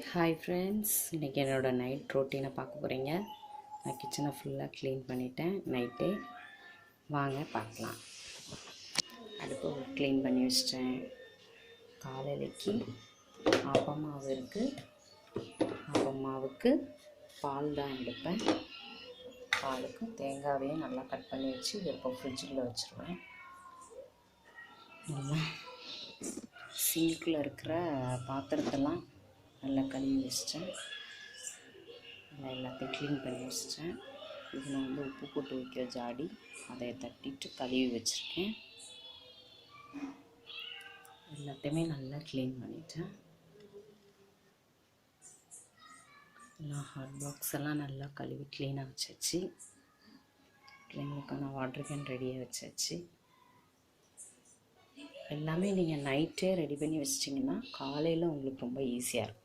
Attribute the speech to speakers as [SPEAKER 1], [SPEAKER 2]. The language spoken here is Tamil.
[SPEAKER 1] ஹாய் ஃப்ரெண்ட்ஸ், இன்றைக்கி என்னோடய நைட் ரொட்டீனை பார்க்க போகிறீங்க. நான் கிச்சனை ஃபுல்லாக க்ளீன் பண்ணிட்டேன் நைட்டே. வாங்க பார்க்கலாம். அடுப்பு க்ளீன் பண்ணி வச்சிட்டேன். காலையிலைக்கு ஆப்பமாவு இருக்குது. ஆப்பமாவுக்கு பால் தான் எடுப்பேன். பாலுக்கு தேங்காவையும் நல்லா கட் பண்ணி வச்சு இப்போ ஃப்ரிட்ஜில் வச்சுருவேன். நல்லா சிங்கில் இருக்கிற பாத்திரத்தெல்லாம் நல்லா கழுவி வச்சிட்டேன். நல்லா எல்லாத்தையும் க்ளீன் பண்ணி வச்சிட்டேன். இதில் உப்பு போட்டு வைக்கிற ஜாடி, அதை தட்டிட்டு கழுவி வச்சுருக்கேன். எல்லாத்தையுமே நல்லா க்ளீன் பண்ணிட்டேன். எல்லாம் ஹாட் பாக்ஸ் எல்லாம் நல்லா கழுவி க்ளீனாக வச்சாச்சு. பிள்ளைங்களுக்கான வாட்டர் கேன் ரெடியாக வச்சாச்சு. எல்லாமே நீங்கள் நைட்டே ரெடி பண்ணி வச்சிட்டிங்கன்னா காலையில் உங்களுக்கு ரொம்ப ஈஸியாக இருக்கும்.